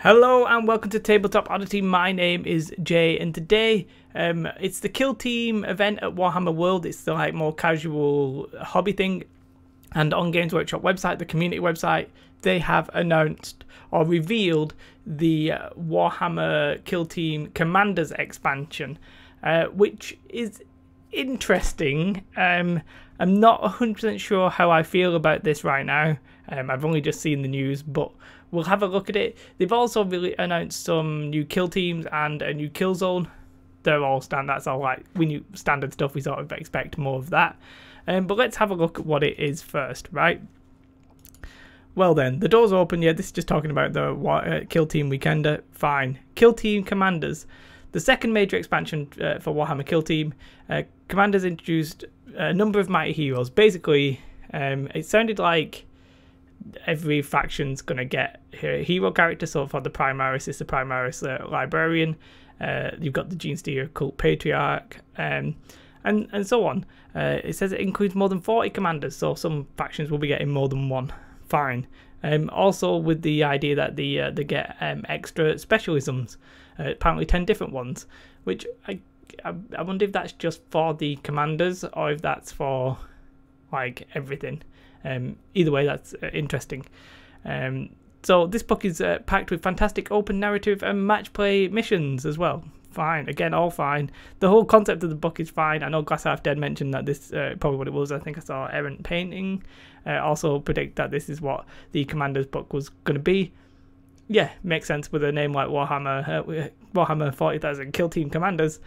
Hello and welcome to Tabletop Oddity. My name is Jay and today it's the Kill Team event at Warhammer World. It's the more casual hobby thing, and on Games Workshop website, the community website, they have announced or revealed the Warhammer Kill Team Commanders expansion, which is interesting. I'm not 100% sure how I feel about this right now. I've only just seen the news, but we'll have a look at it. They've also really announced some new kill teams and a new kill zone. They're all standard. That's all we knew standard stuff. We sort of expect more of that. But let's have a look at what it is first, right? Well then, the door's open. Yeah, this is just talking about the Kill Team Weekender. Fine. Kill Team Commanders. The second major expansion for Warhammer Kill Team. Commanders introduced a number of mighty heroes. Basically, it sounded like every faction's going to get a hero character. So for the Primaris, it's the Primaris Librarian. You've got the Genestealer Cult Patriarch, and so on. It says it includes more than 40 commanders, so some factions will be getting more than one. Fine. Also with the idea that they get extra specialisms, apparently 10 different ones, which I wonder if that's just for the commanders or if that's for everything. Either way, that's interesting. So this book is packed with fantastic open narrative and match play missions as well. Fine, again, all fine. The whole concept of the book is fine. I know Glass Half Dead mentioned that this probably what it was. I think I saw Errant Painting also predict that this is what the Commander's book was going to be. Yeah, makes sense with a name like Warhammer, Warhammer 40,000 Kill Team Commanders.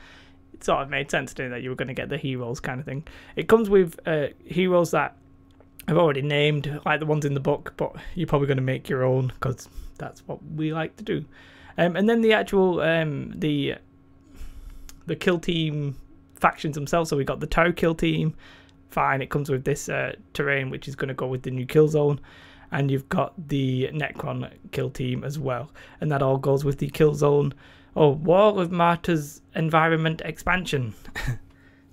It sort of made sense to that you were going to get the heroes kind of thing. It comes with heroes that I've already named, like the ones in the book, but you're probably going to make your own because that's what we like to do. And then the actual the Kill Team factions themselves. So we got the Tau Kill Team. Fine, it comes with this terrain, which is going to go with the new kill zone, and you've got the Necron Kill Team as well, and that all goes with the kill zone. Oh, Wall of Martyrs environment expansion.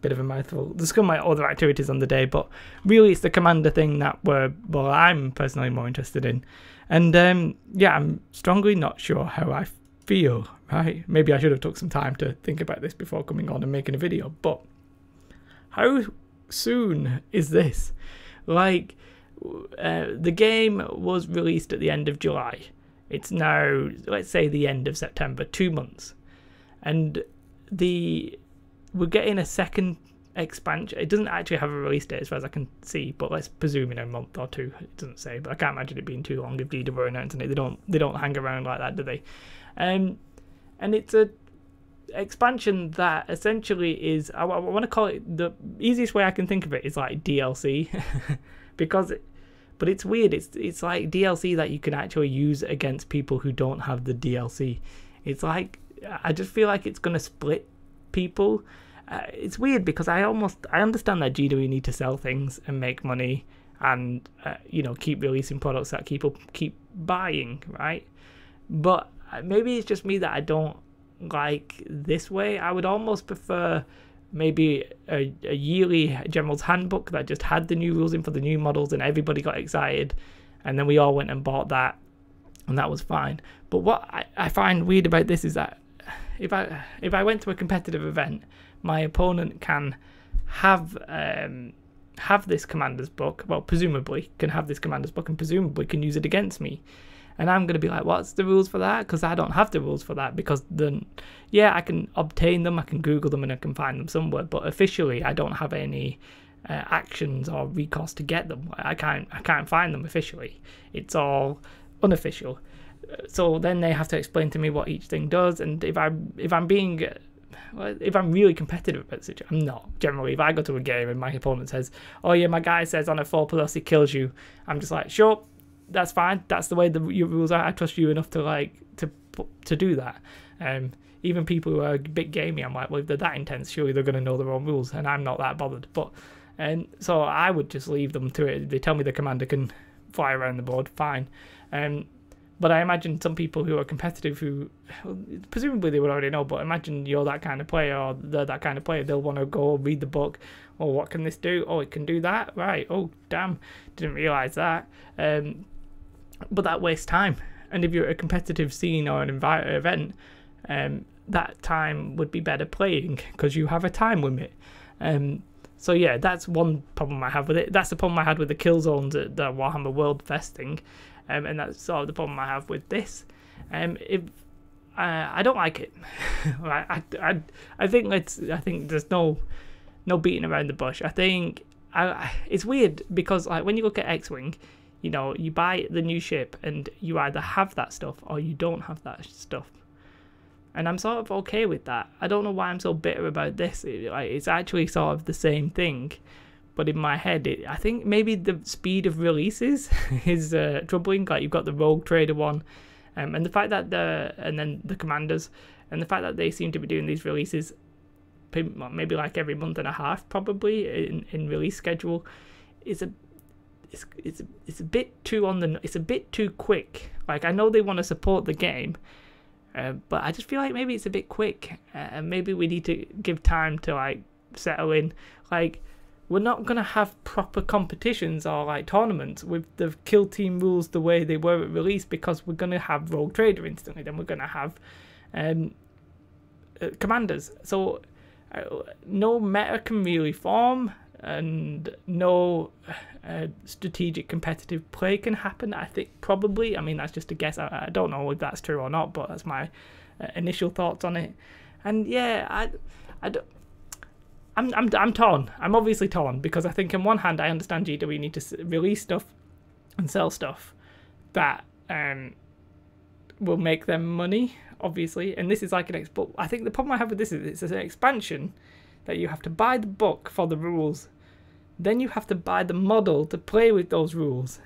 Bit of a mouthful. There's some other activities on the day, but really it's the commander thing that I'm personally more interested in. And yeah, I'm strongly not sure how I feel, right? Maybe I should have took some time to think about this before coming on and making a video, but how soon is this? The game was released at the end of July. It's now, let's say, the end of September, 2 months. And we're getting a second expansion. It doesn't actually have a release date as far as I can see, but let's presume in a month or two. It doesn't say, but I can't imagine it being too long if DW were announcing it. They don't hang around like that, do they? And it's a expansion that essentially is, I want to call it, the easiest way I can think of it is like DLC, but it's weird. It's like DLC that you can actually use against people who don't have the DLC. It's like, I just feel like it's going to split people. It's weird because I understand that GW need to sell things and make money and keep releasing products that people keep buying, right? But maybe it's just me that I don't like this way. I would almost prefer maybe a yearly General's Handbook that just had the new rules in for the new models and everybody got excited and then we all went and bought that and that was fine. But what I find weird about this is that if I went to a competitive event, my opponent can have this commander's book. Well, presumably can have this commander's book and presumably can use it against me. And I'm going to be like, what's the rules for that? Because I don't have the rules for that. Because then, yeah, I can obtain them, I can Google them, and I can find them somewhere. But officially, I don't have any actions or recourse to get them. I can't find them officially. It's all unofficial. So then they have to explain to me what each thing does. And if I'm really competitive about the situation, I'm not. Generally, if I go to a game and my opponent says, "Oh yeah, my guy says on a 4+ he kills you," I'm just like, sure. That's fine. That's the way your rules are. I trust you enough to do that. Even people who are a bit gamey, I'm like, well, if they're that intense, surely they're going to know their own rules, and I'm not that bothered. But so I would just leave them to it. They tell me the commander can fly around the board, fine. But I imagine some people who are competitive, who presumably they would already know. But imagine you're that kind of player, or they're that kind of player. They'll want to go read the book. Oh, what can this do? Oh, it can do that. Right. Oh, damn, didn't realise that. But that wastes time. and if you're at a competitive scene or an event, that time would be better playing because you have a time limit. So yeah, that's one problem I have with it. That's the problem I had with the kill zones at the Warhammer World Fest thing, and that's sort of the problem I have with this. I don't like it. I think there's no beating around the bush. I think it's weird because like when you look at X-Wing, you know, you buy the new ship and you either have that stuff or you don't have that stuff. And I'm sort of okay with that. I don't know why I'm so bitter about this. It's actually sort of the same thing, but in my head, I think maybe the speed of releases is troubling. Like you've got the Rogue Trader one, and the fact that and then the Commanders, and the fact that they seem to be doing these releases maybe like every month and a half, probably in release schedule, it's a bit too it's a bit too quick. Like I know they want to support the game. But I just feel like maybe it's a bit quick, and maybe we need to give time to like settle in. Like we're not gonna have proper competitions or like tournaments with the kill team rules the way they were at release, because we're gonna have Rogue Trader instantly. Then we're gonna have Commanders. So no meta can really form, and no strategic competitive play can happen. I think probably. I mean, that's just a guess. I don't know if that's true or not, but that's my initial thoughts on it. And yeah, I'm torn. I'm obviously torn because I think on one hand I understand GW need to release stuff and sell stuff that will make them money, obviously. And this is like but I think the problem I have with this is it's an expansion that you have to buy the book for the rules. Then you have to buy the model to play with those rules,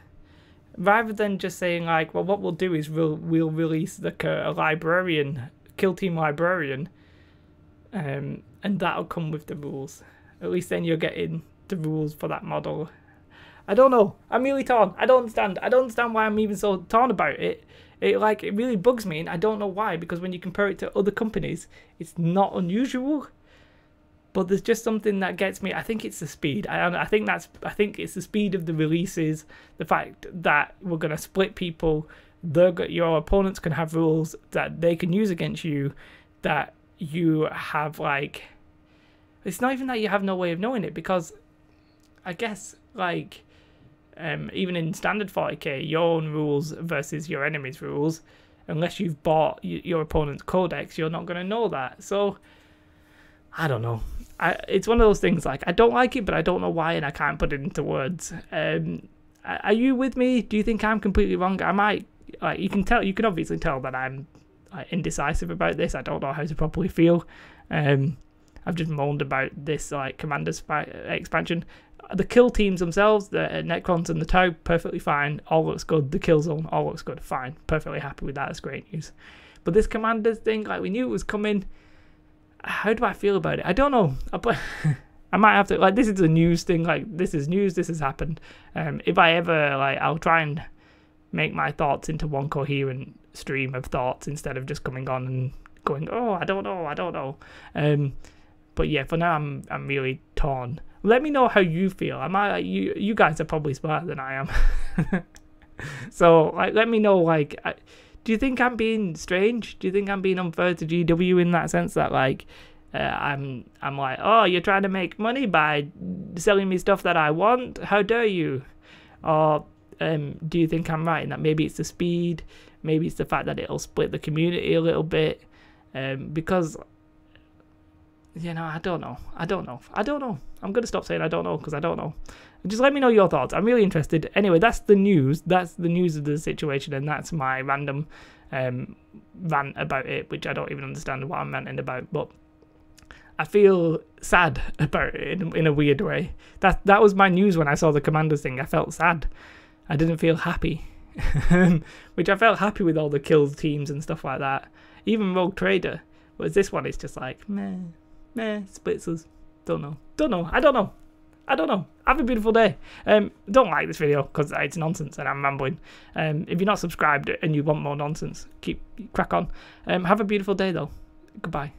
rather than just saying like, well, what we'll do is we'll release like a librarian, kill team librarian, and that'll come with the rules. At least then you're getting the rules for that model. I don't know. I'm really torn. I don't understand why I'm even so torn about it. It really bugs me, and I don't know why. Because when you compare it to other companies, it's not unusual. But there's just something that gets me. I think it's the speed. I think it's the speed of the releases. The fact that we're gonna split people. Your opponents can have rules that they can use against you. That you have like. It's not even that you have no way of knowing it, because I guess like even in standard 40k, your own rules versus your enemy's rules, unless you've bought your opponent's codex, you're not gonna know that. So I don't know. It's one of those things, like, I don't like it, but I don't know why, and I can't put it into words. Are you with me? Do you think I'm completely wrong? I might, like, you can obviously tell that I'm indecisive about this. I don't know how to properly feel. I've just moaned about this, like, Commanders expansion. The kill teams themselves, the Necrons and the Tau, perfectly fine. All looks good. The kill zone, all looks good. Fine. Perfectly happy with that. That's great news. But this Commanders thing, like, we knew it was coming. How do I feel about it? I don't know. I might have to, like, this is a news thing. Like, this is news. This has happened. If I ever, like, I'll try and make my thoughts into one coherent stream of thoughts instead of just coming on and going, oh, I don't know. But yeah, for now, I'm really torn. Let me know how you feel. You guys are probably smarter than I am. So, like, let me know, like, do you think I'm being strange? Do you think I'm being unfair to GW in that sense that, like, I'm like, oh, you're trying to make money by selling me stuff that I want? How dare you? Or do you think I'm right in that maybe it's the speed, maybe it's the fact that it'll split the community a little bit? Because, you know, I don't know. I'm going to stop saying I don't know, because I don't know. Just let me know your thoughts. I'm really interested. Anyway, that's the news. That's the news of the situation, and that's my random rant about it, which I don't even understand what I'm ranting about. But I feel sad about it in a weird way. That was my news when I saw the Commanders thing. I felt sad. I didn't feel happy. Which I felt happy with all the kills teams and stuff like that. Even Rogue Trader. Whereas this one is just like, meh, splits us. Don't know. I don't know. Have a beautiful day. Don't like this video because it's nonsense and I'm rambling. If you're not subscribed and you want more nonsense, crack on. Have a beautiful day though. Goodbye.